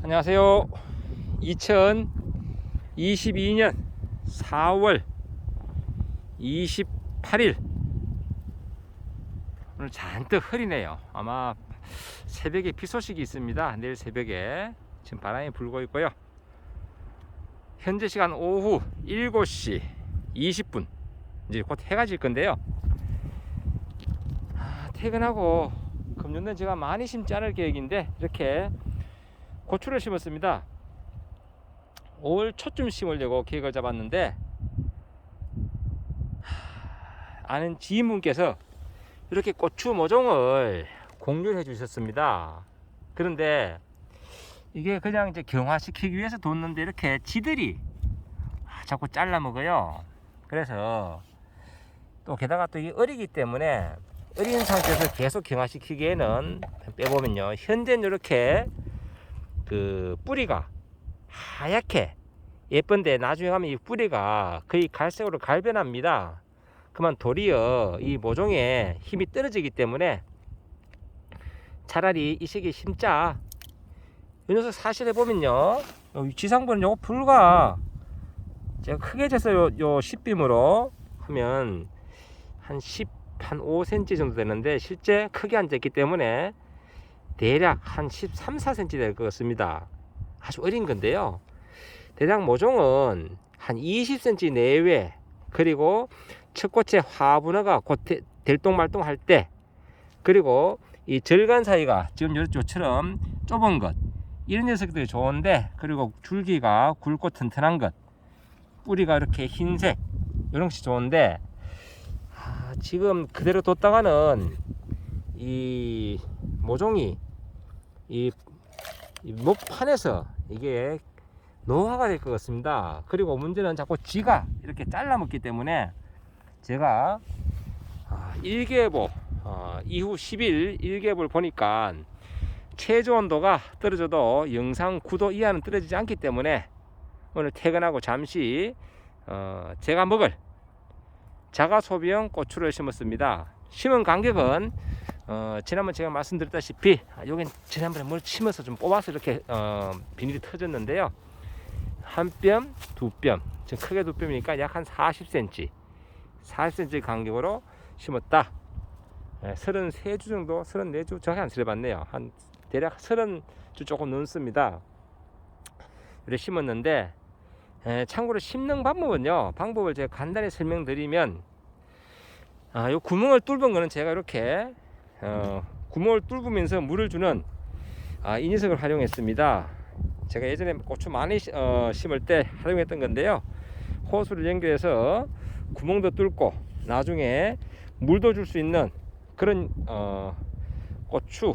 안녕하세요. 2022년 4월 28일 오늘 잔뜩 흐리네요. 아마 새벽에 비 소식이 있습니다. 내일 새벽에 지금 바람이 불고 있고요. 현재 시간 오후 7시 20분 이제 곧 해가 질 건데요. 퇴근하고 금년도는 제가 많이 심지 않을 계획인데 이렇게 고추를 심었습니다. 5월 초쯤 심으려고 계획을 잡았는데 아는 지인분께서 이렇게 고추 모종을 공유를 해 주셨습니다. 그런데 이게 그냥 이제 경화시키기 위해서 뒀는데 이렇게 지들이 자꾸 잘라 먹어요. 그래서 또 게다가 또 이게 어리기 때문에 어린 상태에서 계속 경화시키기에는 빼보면요, 현재는 이렇게 그 뿌리가 하얗게 예쁜데 나중에 가면 이 뿌리가 거의 갈색으로 갈변합니다. 그만 도리어 이 모종의 힘이 떨어지기 때문에 차라리 이 시기에 심자. 이 녀석 사실 해보면요, 지상부는 요거 불과 제가 크게 재서 요 10빔으로 하면 한 5cm 정도 되는데 실제 크게 안 쟀기 때문에 대략 한 13, 14cm 될 것 같습니다. 아주 어린 건데요, 대략 모종은 한 20cm 내외, 그리고 첫 꽃의 화분화가 곧 될똥말똥 할 때, 그리고 이 절간 사이가 지금 요처럼 좁은 것, 이런 녀석들이 좋은데, 그리고 줄기가 굵고 튼튼한 것, 뿌리가 이렇게 흰색, 이런 것이 좋은데, 지금 그대로 뒀다가는 이 모종이 이 목판에서 이게 노화가 될 것 같습니다. 그리고 문제는 자꾸 지가 이렇게 잘라 먹기 때문에 제가 1개보 이후 10일 1개보를 보니까 최저 온도가 떨어져도 영상 9도 이하는 떨어지지 않기 때문에 오늘 퇴근하고 잠시 제가 먹을 자가 소비용 고추를 심었습니다. 심은 간격은 지난번 제가 말씀드렸다시피 여긴 지난번에 뭘 심어서 좀 뽑아서 이렇게 비닐이 터졌는데요, 한 뼘, 두 뼘, 지금 크게 두 뼘이니까 약 한 40cm 간격으로 심었다. 33주 정도, 34주 정확히 안 세봤네요. 한 대략 30주 조금 넘습니다. 이렇게 심었는데, 참고로 심는 방법을 제가 간단히 설명드리면, 요 구멍을 뚫은 거는 제가 이렇게 구멍을 뚫으면서 물을 주는 이 녀석을 활용했습니다. 제가 예전에 고추 많이 심을 때 활용했던 건데요, 호수를 연결해서 구멍도 뚫고 나중에 물도 줄 수 있는 그런 고추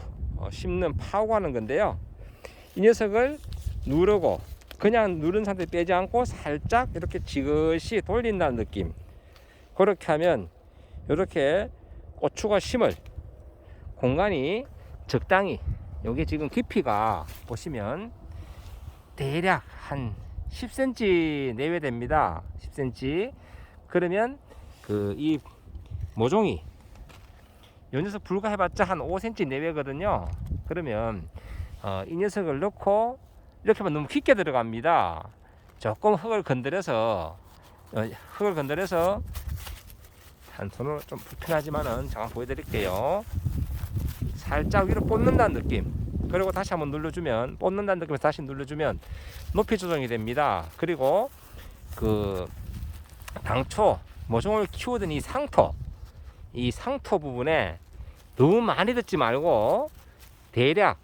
심는 파고하는 건데요, 이 녀석을 누르고 그냥 누른 상태 빼지 않고 살짝 이렇게 지그시 돌린다는 느낌. 그렇게 하면 이렇게 고추가 심을 공간이 적당히, 여기 지금 깊이가 보시면 대략 한 10cm 내외 됩니다. 10cm. 그러면 이 모종이 이 녀석 불과 해봤자 한 5cm 내외거든요. 그러면 이 녀석을 넣고 이렇게 하면 너무 깊게 들어갑니다. 조금 흙을 건드려서 한 손으로 좀 불편하지만은 잠깐 보여드릴게요. 살짝 위로 뻗는다는 느낌, 그리고 다시 한번 눌러주면, 뻗는다는 느낌에서 다시 눌러주면 높이 조정이 됩니다. 그리고 당초 모종을 키우던 이 상토 부분에 너무 많이 듣지 말고 대략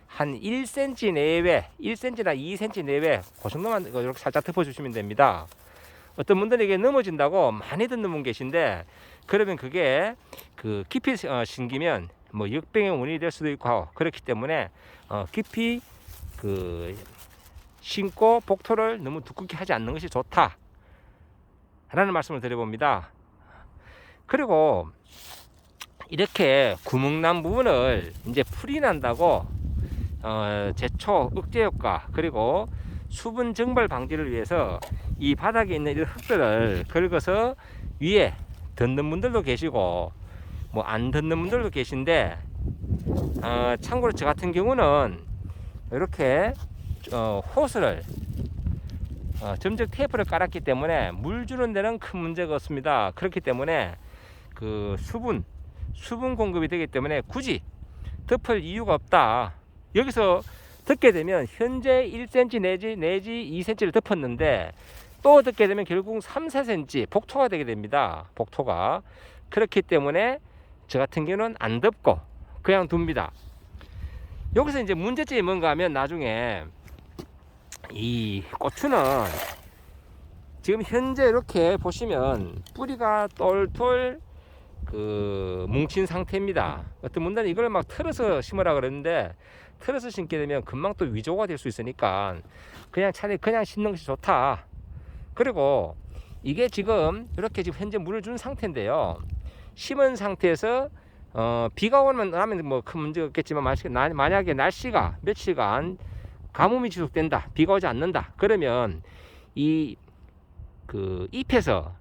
한 1cm 내외, 1cm나 2cm 내외, 그 정도만 이렇게 살짝 덮어주시면 됩니다. 어떤 분들은 이게 넘어진다고 많이 듣는 분 계신데, 그러면 그게 깊이 심기면 뭐 역병의 원인이 될 수도 있고, 그렇기 때문에 깊이 심고 복토를 너무 두껍게 하지 않는 것이 좋다 라는 말씀을 드려봅니다. 그리고 이렇게 구멍난 부분을 이제 풀이 난다고 제초 억제 효과, 그리고 수분 증발 방지를 위해서 이 바닥에 있는 이 흙들을 긁어서 위에 덮는 분들도 계시고 뭐 안 덮는 분들도 계신데, 참고로 저 같은 경우는 이렇게 호스를 점적 테이프를 깔았기 때문에 물 주는 데는 큰 문제가 없습니다. 그렇기 때문에 그 수분 공급이 되기 때문에 굳이 덮을 이유가 없다. 여기서 덮게 되면 현재 1cm 내지 2cm를 덮었는데 또 덮게 되면 결국 3, 4cm 복토가 되게 됩니다. 복토가. 그렇기 때문에 저 같은 경우는 안 덮고 그냥 둡니다. 여기서 이제 문제점이 뭔가 하면 나중에 이 고추는 지금 현재 이렇게 보시면 뿌리가 똘똘 뭉친 상태입니다. 어떤 분들은 이걸 막 틀어서 심으라 그러는데 틀어서 심게 되면 금방 또 위조가 될 수 있으니까 그냥 차라리 그냥 심는 것이 좋다. 그리고 이게 지금 이렇게 지금 현재 물을 준 상태인데요. 심은 상태에서 비가 오면 뭐 큰 문제가 없겠지만 만약에 날씨가 며칠간 가뭄이 지속된다, 비가 오지 않는다, 그러면 이 잎에서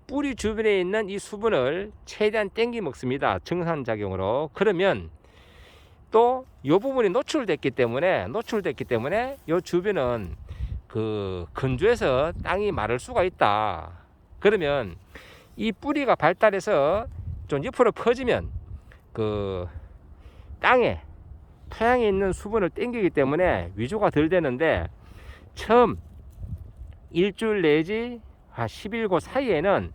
뿌리 주변에 있는 이 수분을 최대한 땡기 먹습니다. 정산작용으로. 그러면 또 이 부분이 노출됐기 때문에 이 주변은 건조해서 땅이 마를 수가 있다. 그러면 이 뿌리가 발달해서 좀 옆으로 퍼지면 땅에 토양에 있는 수분을 땡기기 때문에 위조가 덜 되는데 처음 일주일 내지 10일 그 사이에는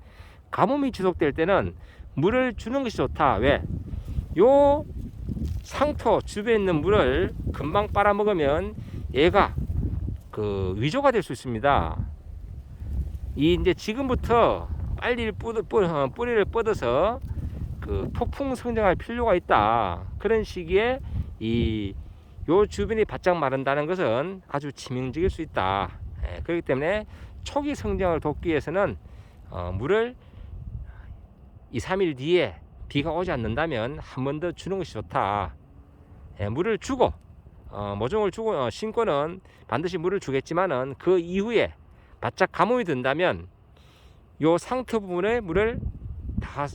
가뭄이 지속될 때는 물을 주는 것이 좋다. 왜? 요 상토 주변에 있는 물을 금방 빨아먹으면 얘가 위조가 될 수 있습니다. 이제 지금부터 빨리 뿌리를 뻗어서 폭풍 성장할 필요가 있다. 그런 시기에 요 주변이 바짝 마른다는 것은 아주 치명적일 수 있다. 그렇기 때문에 초기 성장을 돕기 위해서는 물을 2, 3일 뒤에 비가 오지 않는다면 한 번 더 주는 것이 좋다. 물을 주고 모종을 주고 심고는 반드시 물을 주겠지만은 그 이후에 바짝 가뭄이 든다면 요 상태 부분에 물을 다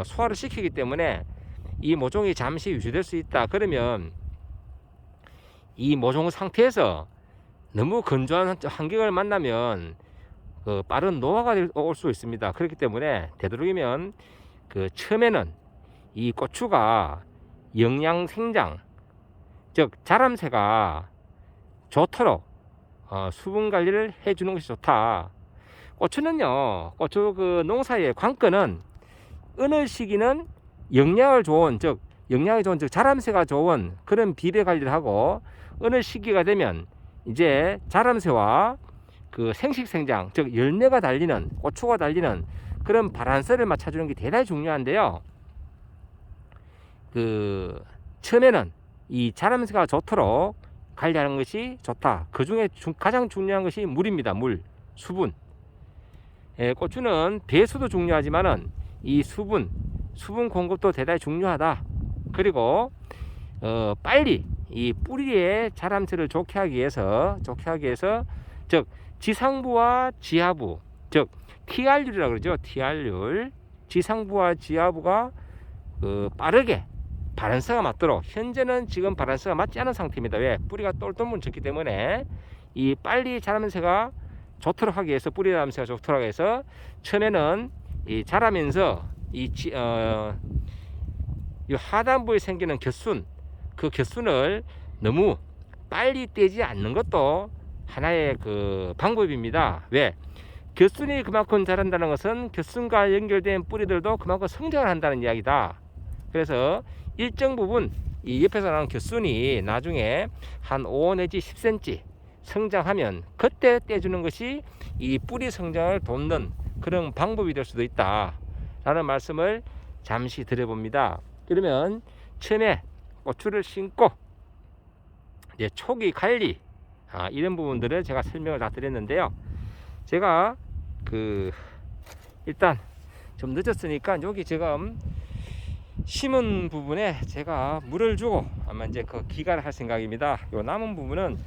소화를 시키기 때문에 이 모종이 잠시 유지될 수 있다. 그러면 이 모종 상태에서 너무 건조한 환경을 만나면 빠른 노화가 올 수 있습니다. 그렇기 때문에 되도록이면 처음에는 이 고추가 영양 생장, 즉 자람새가 좋도록 수분 관리를 해주는 것이 좋다. 고추는요, 고추 농사의 관건은 어느 시기는 영양이 좋은 즉 자람새가 좋은 그런 비료 관리를 하고 어느 시기가 되면 이제 자람새와 생식 생장, 즉 열매가 달리는, 고추가 달리는 그런 바란스를 맞춰주는 게 대단히 중요한데요. 처음에는 이 자람새가 좋도록 관리하는 것이 좋다. 그 중에 가장 중요한 것이 물입니다. 물, 수분. 고추는 배수도 중요하지만은 이 수분 공급도 대단히 중요하다. 그리고 빨리 이 뿌리의 자람새를 좋게 하기 위해서 즉 지상부와 지하부, 즉 TR율이라고 그러죠. TR율. 지상부와 지하부가 빠르게 바란스가 맞도록, 현재는 지금 바란스가 맞지 않은 상태입니다. 왜? 뿌리가 똘똘 뭉쳤기 때문에 이 빨리 자라면서가 좋도록 하기 위해서, 뿌리 자라면서가 좋도록 하기 위해서 처음에는 이 자라면서 이 하단부에 생기는 곁순, 그 곁순을 너무 빨리 떼지 않는 것도 하나의 방법입니다. 왜? 곁순이 그만큼 자란다는 것은 곁순과 연결된 뿌리들도 그만큼 성장을 한다는 이야기다. 그래서 일정 부분 이 옆에서 나온 곁순이 나중에 한 5 내지 10cm 성장하면 그때 떼주는 것이 이 뿌리 성장을 돕는 그런 방법이 될 수도 있다 라는 말씀을 잠시 드려봅니다. 그러면 처음에 고추를 심고 이제 초기 관리 이런 부분들을 제가 설명을 다 드렸는데요. 제가 일단 좀 늦었으니까 여기 지금 심은 부분에 제가 물을 주고 아마 이제 기간을 할 생각입니다. 요 남은 부분은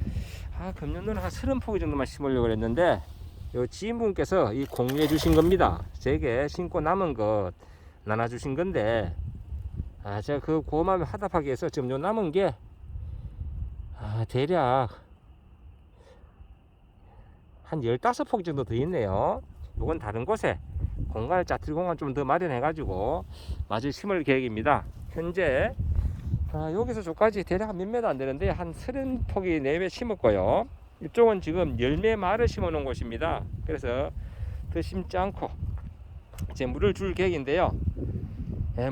금년도는 한 30포기 정도만 심으려고 했는데 요 지인분께서 공유해 주신 겁니다. 제게 심고 남은 것 나눠 주신 건데 제가 고마움에 화답하기 위해서 지금 요 남은 게 대략 한 15포기 정도 더 있네요. 요건 다른 곳에 공간을 자투리 공간 좀 더 마련해 가지고 마저 심을 계획입니다. 현재 여기서 저까지 대략 몇 메다 안 되는데 한 30포기 내외 심었고요. 이쪽은 지금 열매말을 심어 놓은 곳입니다. 그래서 더 심지 않고 이제 물을 줄 계획인데요.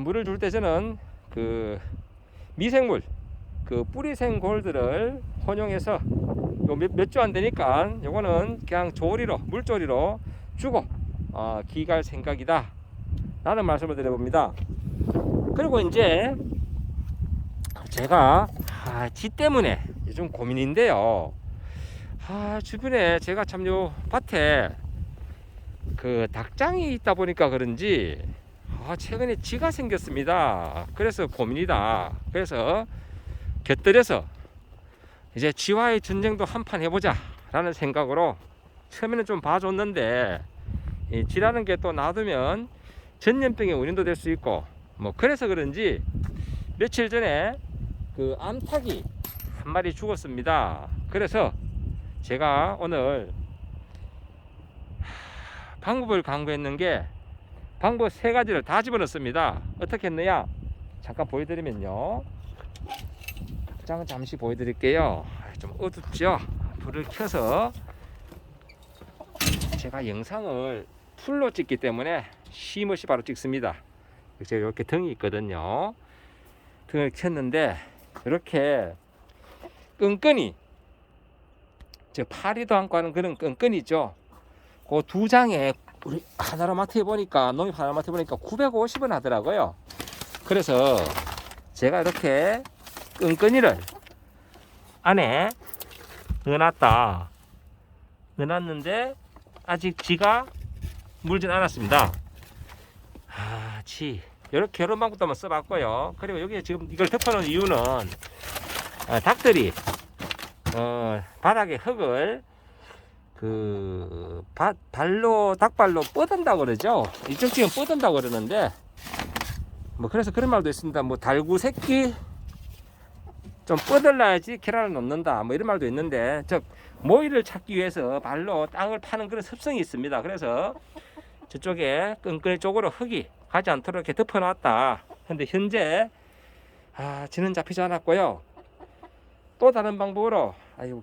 물을 줄 때 저는 그 미생물 그 뿌리생 골드를 혼용해서 몇 주 안 되니까 요거는 그냥 조리로 물조리로 주고 기갈 생각이다 라는 말씀을 드려봅니다. 그리고 이제 제가 지 때문에 좀 고민인데요. 주변에 제가 참 요 밭에 그 닭장이 있다 보니까 그런지 최근에 쥐가 생겼습니다. 그래서 고민이다. 그래서 곁들여서 이제 쥐와의 전쟁도 한판 해보자 라는 생각으로 처음에는 좀 봐줬는데 이 쥐라는 게 또 놔두면 전염병의 원인도 될 수 있고 뭐 그래서 그런지 며칠 전에 그 암탉이 한 마리 죽었습니다. 그래서 제가 오늘 방법을 강구했는 게 방법 3가지를 다 집어넣습니다. 어떻게 했느냐 잠깐 보여드리면요, 닭장은 잠시 보여드릴게요. 좀 어둡죠. 불을 켜서 제가 영상을 풀로 찍기 때문에 쉼없이 바로 찍습니다. 제가 이렇게 등이 있거든요. 등을 켰는데 이렇게 끈끈이, 저 파리도 않고 하는 그런 끈끈이 있죠. 그 2장에 우리 하나로마트에 보니까, 농협 하나로마트에 보니까 950원 하더라고요. 그래서 제가 이렇게 끈끈이를 안에 넣어놨는데 아직 쥐가 물진 않았습니다. 쥐 이렇게 여러 방법도 한번 써봤고요. 그리고 여기 지금 이걸 덮어놓은 이유는 닭들이 바닥에 흙을 그 닭발로 뻗은다고 그러죠. 이쪽 지금 뻗은다고 그러는데 뭐 그래서 그런 말도 있습니다. 뭐 달구 새끼 좀 뻗을라야지 계란을 넣는다 뭐 이런 말도 있는데, 즉 모이를 찾기 위해서 발로 땅을 파는 그런 습성이 있습니다. 그래서 저쪽에 끈끈이 쪽으로 흙이 가지 않도록 이렇게 덮어놨다. 근데 현재 쥐는 잡히지 않았고요. 또 다른 방법으로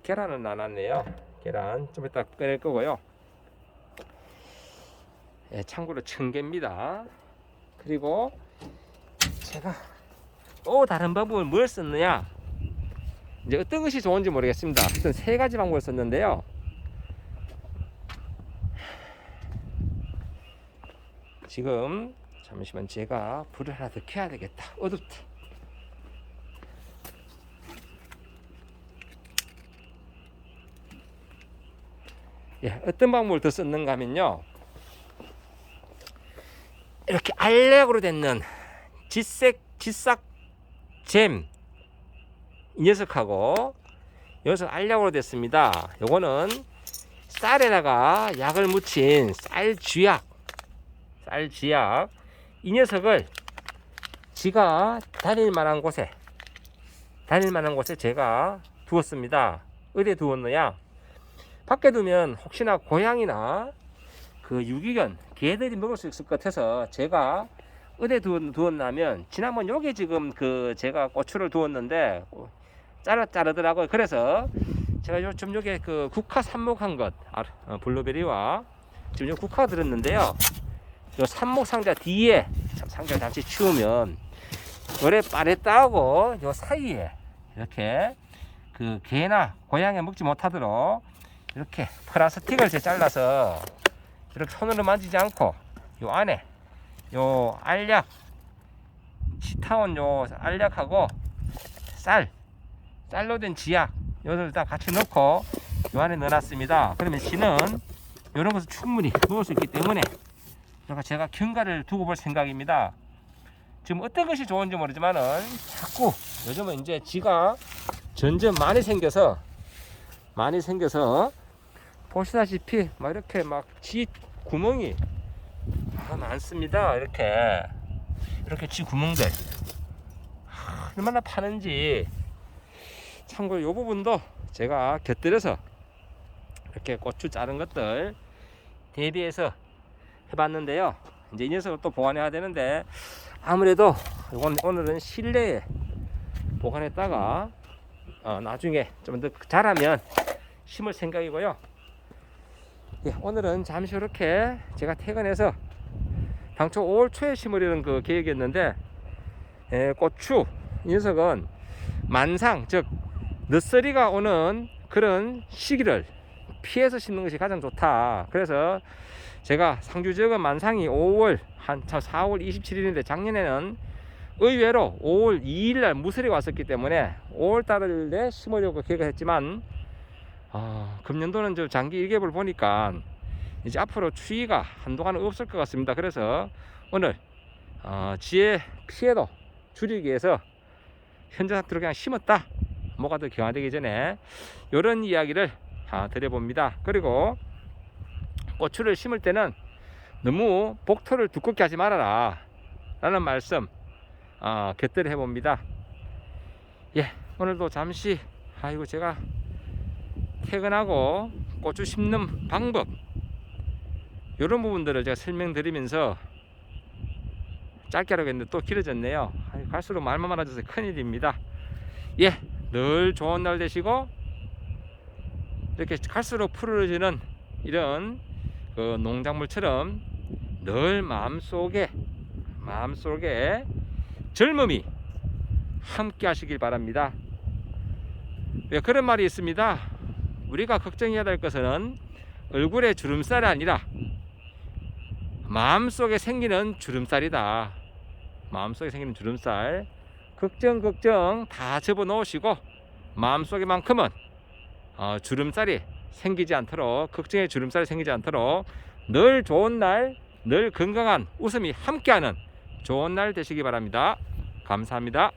계란은 안 왔네요. 계란 좀 이따 꺼낼 거고요. 참고로 1000개입니다. 그리고 제가 또 다른 방법을 뭘 썼느냐, 이제 어떤 것이 좋은지 모르겠습니다. 하여튼 3가지 방법을 썼는데요. 지금 잠시만, 제가 불을 하나 더 켜야 되겠다. 어둡다. 어떤 방법을 더 썼는가 하면요, 이렇게 알약으로 됐는 지싹 잼, 이 녀석하고 여기서 알약으로 됐습니다. 요거는 쌀에다가 약을 묻힌 쌀쥐약, 이 녀석을 쥐가 다닐 만한 곳에 제가 두었습니다. 어디에 두었느냐, 밖에 두면 혹시나 고양이나 그 유기견, 개들이 먹을 수 있을 것 같아서 제가 어디에 두었냐면, 지난번 여기 지금 제가 고추를 두었는데 자르더라고요. 그래서 제가 요즘 여기 국화 삽목한 것, 블루베리와 지금 요 국화가 들었는데요. 요 삽목 상자 뒤에 상자 잠시 치우면 요래 빠레따하고 요 사이에 이렇게 개나 고양이 먹지 못하도록 이렇게 플라스틱을 잘라서 이렇게 손으로 만지지 않고 요 안에 요 알약, 치타온 요 알약하고 쌀로 된 지약 요들 다 같이 넣고 요 안에 넣어놨습니다. 그러면 쥐는 이런 것을 충분히 먹을 수 있기 때문에 제가 경과를 두고 볼 생각입니다. 지금 어떤 것이 좋은지 모르지만은 자꾸 요즘은 이제 쥐가 점점 많이 생겨서 보시다시피 막 이렇게 막 쥐 구멍이 많습니다. 이렇게 쥐 구멍들 얼마나 파는지. 참고로 이 부분도 제가 곁들여서 이렇게 고추 자른 것들 대비해서 해봤는데요. 이제 이 녀석을 또 보관해야 되는데 아무래도 오늘은 실내에 보관했다가 나중에 좀 더 자라면 심을 생각이고요. 예, 오늘은 잠시 이렇게 제가 퇴근해서 당초 5월 초에 심으려는 그 계획이었는데 고추 이 녀석은 만상 즉 늦서리가 오는 그런 시기를 피해서 심는 것이 가장 좋다. 그래서 제가 상주 지역은 만상이 5월 4월 27일인데 작년에는 의외로 5월 2일날 무서리가 왔었기 때문에 5월달에 심으려고 계획했지만 금년도는 좀 장기 일ገብ을 보니까 이제 앞으로 추위가 한동안은 없을 것 같습니다. 그래서 오늘 지혜 피해도 줄이기 위해서 현재 상태로 그냥 심었다. 뭐가 더 경화되기 전에 이런 이야기를 드려봅니다. 그리고 고추를 심을 때는 너무 복토를 두껍게 하지 말아라 라는 말씀 곁들여 해봅니다. 예, 오늘도 잠시 제가 퇴근하고 고추 심는 방법 이런 부분들을 제가 설명드리면서 짧게 하려고 했는데 또 길어졌네요. 갈수록 말만 많아져서 큰일입니다. 예, 늘 좋은 날 되시고 이렇게 갈수록 푸르러지는 이런 그 농작물처럼 늘 마음속에 젊음이 함께 하시길 바랍니다. 예, 그런 말이 있습니다. 우리가 걱정해야 될 것은 얼굴의 주름살이 아니라 마음속에 생기는 주름살이다. 마음속에 생기는 주름살 걱정 다 접어놓으시고 마음속에만큼은 주름살이 생기지 않도록 걱정의 주름살이 생기지 않도록 늘 좋은 날 늘 건강한 웃음이 함께하는 좋은 날 되시기 바랍니다. 감사합니다.